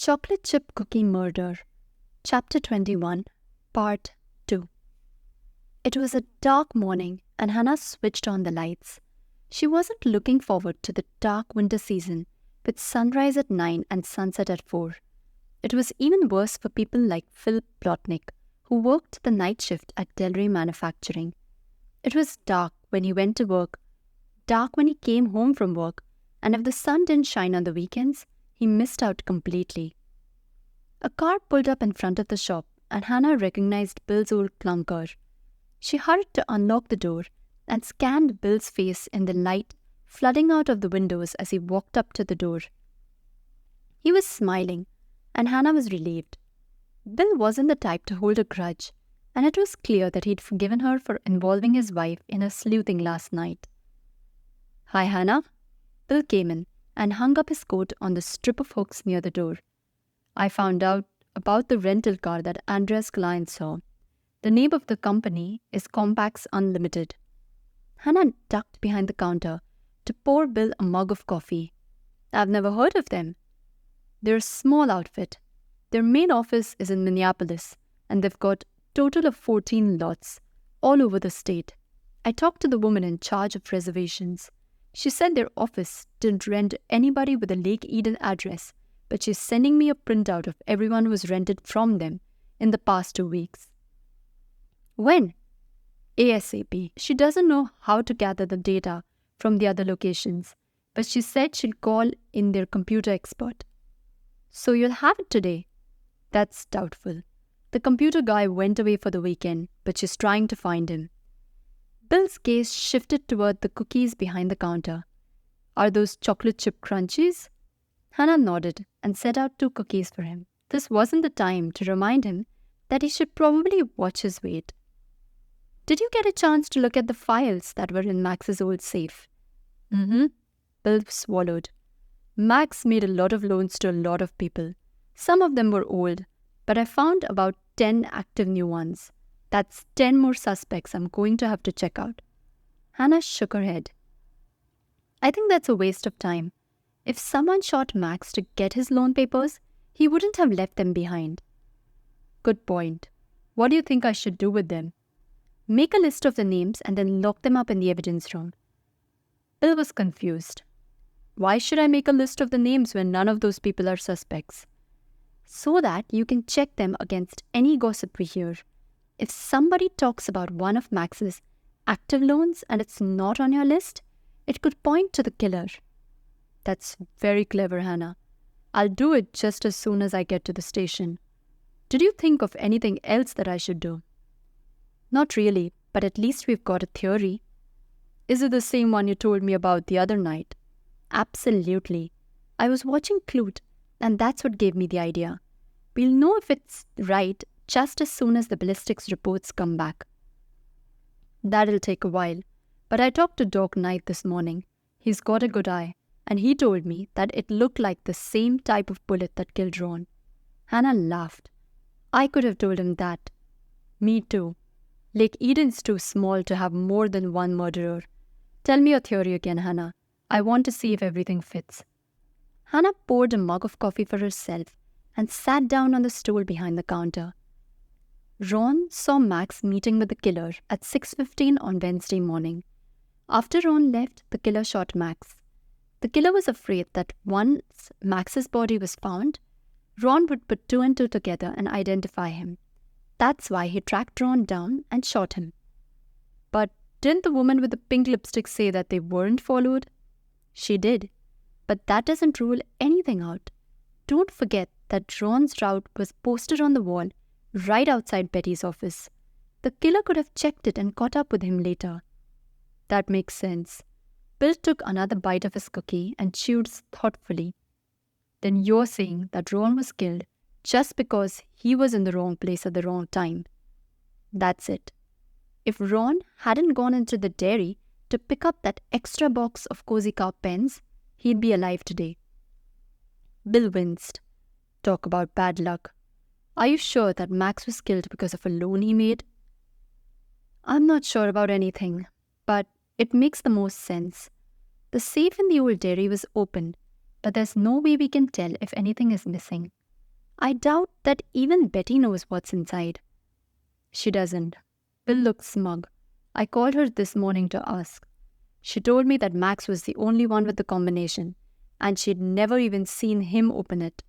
Chocolate Chip Cookie Murder, Chapter 21, Part 2. It was a dark morning and Hannah switched on the lights. She wasn't looking forward to the dark winter season with sunrise at 9 and sunset at 4. It was even worse for people like Phil Plotnick, who worked the night shift at Delray Manufacturing. It was dark when he went to work, dark when he came home from work, and if the sun didn't shine on the weekends, he missed out completely. A car pulled up in front of the shop, and Hannah recognized Bill's old clunker. She hurried to unlock the door and scanned Bill's face in the light flooding out of the windows as he walked up to the door. He was smiling, and Hannah was relieved. Bill wasn't the type to hold a grudge, and it was clear that he'd forgiven her for involving his wife in her sleuthing last night. "Hi, Hannah." Bill came in and hung up his coat on the strip of hooks near the door. "I found out about the rental car that Andrea's client saw. The name of the company is Compacts Unlimited." Hannah ducked behind the counter to pour Bill a mug of coffee. "I've never heard of them." "They're a small outfit. Their main office is in Minneapolis, and they've got a total of 14 lots all over the state. I talked to the woman in charge of reservations. She said their office didn't rent anybody with a Lake Eden address, but she's sending me a printout of everyone who was rented from them in the past 2 weeks. "When?" "ASAP. She doesn't know how to gather the data from the other locations, but she said she'll call in their computer expert." "So you'll have it today?" "That's doubtful. The computer guy went away for the weekend, but she's trying to find him." Bill's gaze shifted toward the cookies behind the counter. "Are those chocolate chip crunchies?" Hannah nodded and set out 2 cookies for him. This wasn't the time to remind him that he should probably watch his weight. "Did you get a chance to look at the files that were in Max's old safe?" "Mm-hmm." Bill swallowed. "Max made a lot of loans to a lot of people. Some of them were old, but I found about 10 active new ones. That's 10 more suspects I'm going to have to check out." Hannah shook her head. "I think that's a waste of time. If someone shot Max to get his loan papers, he wouldn't have left them behind." "Good point. What do you think I should do with them?" "Make a list of the names and then lock them up in the evidence room." Bill was confused. "Why should I make a list of the names when none of those people are suspects?" "So that you can check them against any gossip we hear. If somebody talks about one of Max's active loans and it's not on your list, it could point to the killer." "That's very clever, Hannah. I'll do it just as soon as I get to the station. Did you think of anything else that I should do?" "Not really, but at least we've got a theory." "Is it the same one you told me about the other night?" "Absolutely. I was watching Clute, and that's what gave me the idea. We'll know if it's right just as soon as the ballistics reports come back." "That'll take a while, but I talked to Doc Knight this morning. He's got a good eye, and he told me that it looked like the same type of bullet that killed Ron." Hannah laughed. "I could have told him that." "Me too. Lake Eden's too small to have more than one murderer. Tell me your theory again, Hannah. I want to see if everything fits." Hannah poured a mug of coffee for herself and sat down on the stool behind the counter. Ron saw Max meeting with the killer at 6:15 on Wednesday morning. After Ron left, the killer shot Max. The killer was afraid that once Max's body was found, Ron would put 2 and 2 together and identify him. That's why he tracked Ron down and shot him. "But didn't the woman with the pink lipstick say that they weren't followed?" "She did, but that doesn't rule anything out. Don't forget that Ron's route was posted on the wall right outside Betty's office. The killer could have checked it and caught up with him later." "That makes sense." Bill took another bite of his cookie and chewed thoughtfully. "Then you're saying that Ron was killed just because he was in the wrong place at the wrong time." "That's it. If Ron hadn't gone into the dairy to pick up that extra box of Cozy Cow pens, he'd be alive today." Bill winced. Talk about bad luck. "Are you sure that Max was killed because of a loan he made?" "I'm not sure about anything, but it makes the most sense. The safe in the old dairy was open, but there's no way we can tell if anything is missing. I doubt that even Betty knows what's inside. She doesn't. Bill looked smug. I called her this morning to ask. She told me that Max was the only one with the combination, and she'd never even seen him open it.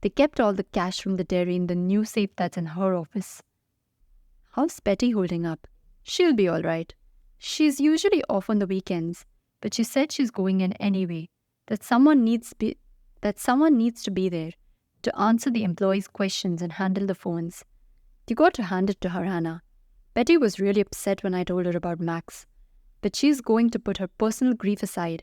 They kept all the cash from the dairy in the new safe that's in her office. How's Betty holding up? She'll be all right. She's usually off on the weekends, but she said she's going in anyway, that someone needs to be there to answer the employees' questions and handle the phones. You got to hand it to her, Hannah. Betty was really upset when I told her about Max, but she's going to put her personal grief aside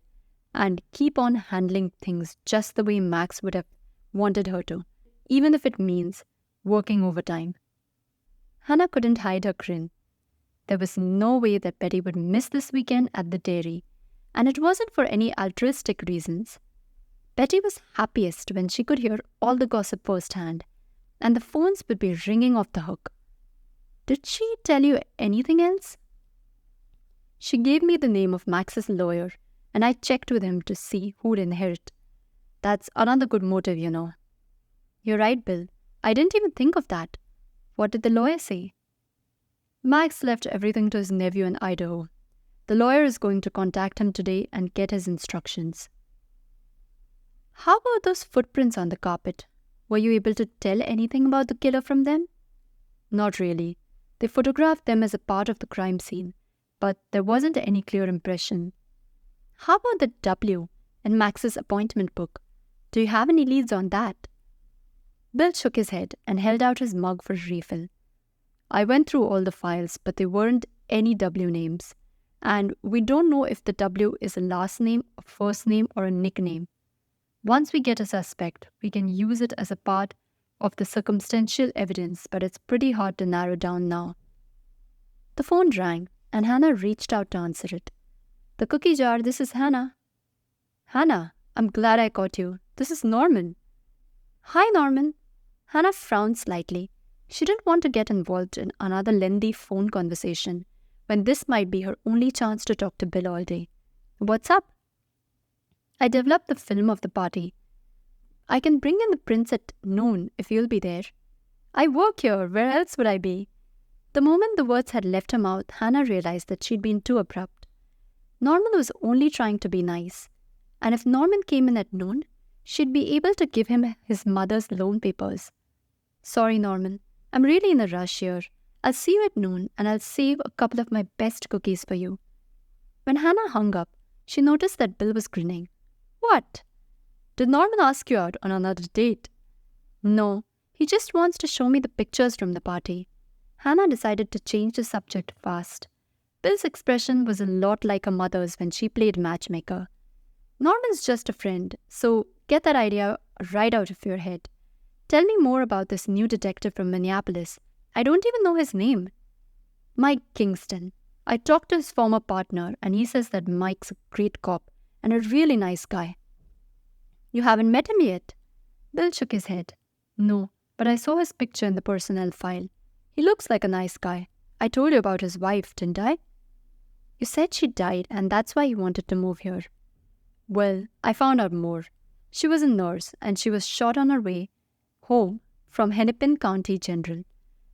and keep on handling things just the way Max would have wanted her to, even if it means working overtime. Hannah couldn't hide her grin. There was no way that Betty would miss this weekend at the dairy, and it wasn't for any altruistic reasons. Betty was happiest when she could hear all the gossip firsthand, and the phones would be ringing off the hook. Did she tell you anything else? She gave me the name of Max's lawyer, and I checked with him to see who'd inherit. That's another good motive, you know. You're right, Bill. I didn't even think of that. What did the lawyer say? Max left everything to his nephew in Idaho. The lawyer is going to contact him today and get his instructions. How about those footprints on the carpet? Were you able to tell anything about the killer from them? Not really. They photographed them as a part of the crime scene, but there wasn't any clear impression. How about the W in Max's appointment book? Do you have any leads on that? Bill shook his head and held out his mug for a refill. I went through all the files, but there weren't any W names, and we don't know if the W is a last name, a first name, or a nickname. Once we get a suspect, we can use it as a part of the circumstantial evidence, but it's pretty hard to narrow down now. The phone rang, and Hannah reached out to answer it. The cookie jar, this is Hannah. Hannah, I'm glad I caught you. This is Norman. Hi, Norman. Hannah frowned slightly. She didn't want to get involved in another lengthy phone conversation when this might be her only chance to talk to Bill all day. What's up? I developed the film of the party. I can bring in the prints at noon if you'll be there. I work here. Where else would I be? The moment the words had left her mouth, Hannah realized that she'd been too abrupt. Norman was only trying to be nice, and if Norman came in at noon, she'd be able to give him his mother's loan papers. Sorry, Norman. I'm really in a rush here. I'll see you at noon, and I'll save a couple of my best cookies for you. When Hannah hung up, she noticed that Bill was grinning. What? Did Norman ask you out on another date? No, he just wants to show me the pictures from the party. Hannah decided to change the subject fast. Bill's expression was a lot like her mother's when she played matchmaker. Norman's just a friend, so get that idea right out of your head. Tell me more about this new detective from Minneapolis. I don't even know his name. Mike Kingston. I talked to his former partner, and he says that Mike's a great cop and a really nice guy. You haven't met him yet? Bill shook his head. No, but I saw his picture in the personnel file. He looks like a nice guy. I told you about his wife, didn't I? You said she died, and that's why you wanted to move here. Well, I found out more. She was a nurse, and she was shot on her way home from Hennepin County General.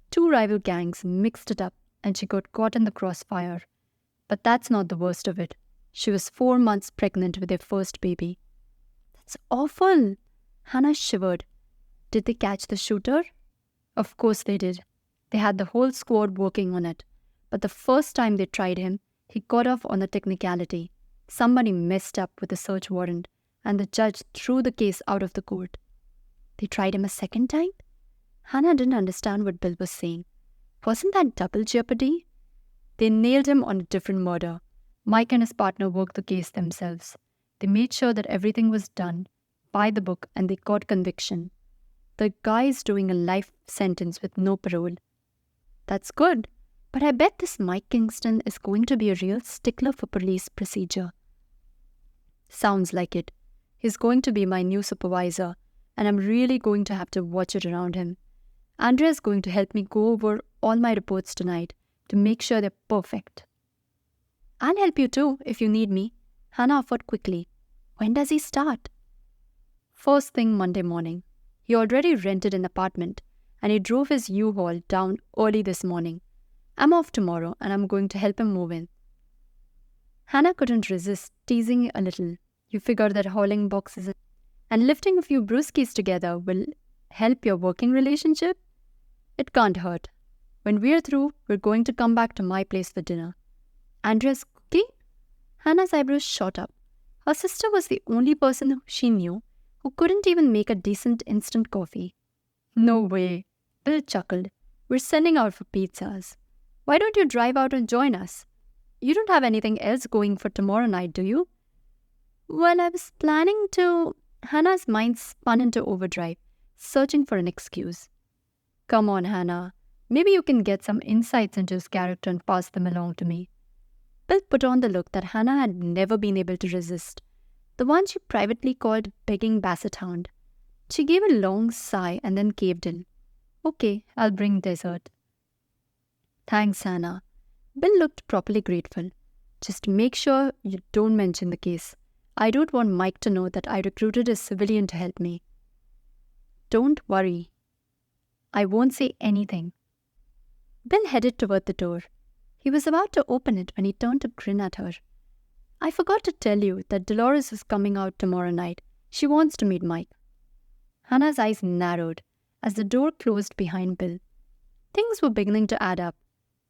Two rival gangs mixed it up, and she got caught in the crossfire. But that's not the worst of it. She was 4 months pregnant with their first baby. That's awful. Hannah shivered. Did they catch the shooter? Of course they did. They had the whole squad working on it. But the first time they tried him, he got off on a technicality. Somebody messed up with the search warrant, and the judge threw the case out of the court. They tried him a second time? Hannah didn't understand what Bill was saying. Wasn't that double jeopardy? They nailed him on a different murder. Mike and his partner worked the case themselves. They made sure that everything was done by the book, and they got conviction. The guy is doing a life sentence with no parole. That's good, but I bet this Mike Kingston is going to be a real stickler for police procedure. Sounds like it. He's going to be my new supervisor, and I'm really going to have to watch it around him. Andrea's going to help me go over all my reports tonight to make sure they're perfect. I'll help you too if you need me, Hannah offered quickly. When does he start? First thing Monday morning. He already rented an apartment, and he drove his U-Haul down early this morning. I'm off tomorrow, and I'm going to help him move in. Hannah couldn't resist teasing a little. You figure that hauling boxes and lifting a few brewskis together will help your working relationship? It can't hurt. When we're through, we're going to come back to my place for dinner. Andrea's cooking? Hannah's eyebrows shot up. Her sister was the only person she knew who couldn't even make a decent instant coffee. No way. Bill chuckled. We're sending out for pizzas. Why don't you drive out and join us? You don't have anything else going for tomorrow night, do you? Well, I was planning to... Hannah's mind spun into overdrive, searching for an excuse. Come on, Hannah. Maybe you can get some insights into his character and pass them along to me. Bill put on the look that Hannah had never been able to resist, the one she privately called begging basset hound. She gave a long sigh and then caved in. Okay, I'll bring dessert. Thanks, Hannah. Bill looked properly grateful. Just make sure you don't mention the case. I don't want Mike to know that I recruited a civilian to help me. Don't worry. I won't say anything. Bill headed toward the door. He was about to open it when he turned to grin at her. I forgot to tell you that Dolores is coming out tomorrow night. She wants to meet Mike. Hannah's eyes narrowed as the door closed behind Bill. Things were beginning to add up.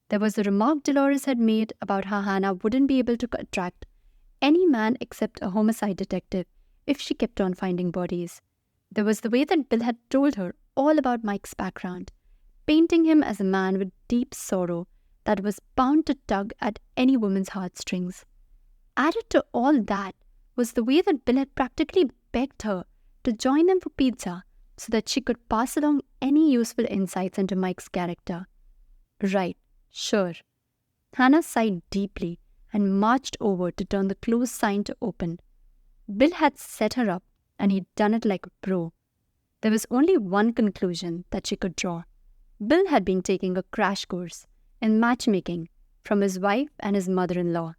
There was the remark Dolores had made about how Hannah wouldn't be able to attract any man except a homicide detective if she kept on finding bodies. There was the way that Bill had told her all about Mike's background, painting him as a man with deep sorrow that was bound to tug at any woman's heartstrings. Added to all that was the way that Bill had practically begged her to join them for pizza so that she could pass along any useful insights into Mike's character. Right, sure. Hannah sighed deeply and marched over to turn the close sign to open. Bill had set her up, and he'd done it like a pro. There was only one conclusion that she could draw. Bill had been taking a crash course in matchmaking from his wife and his mother-in-law.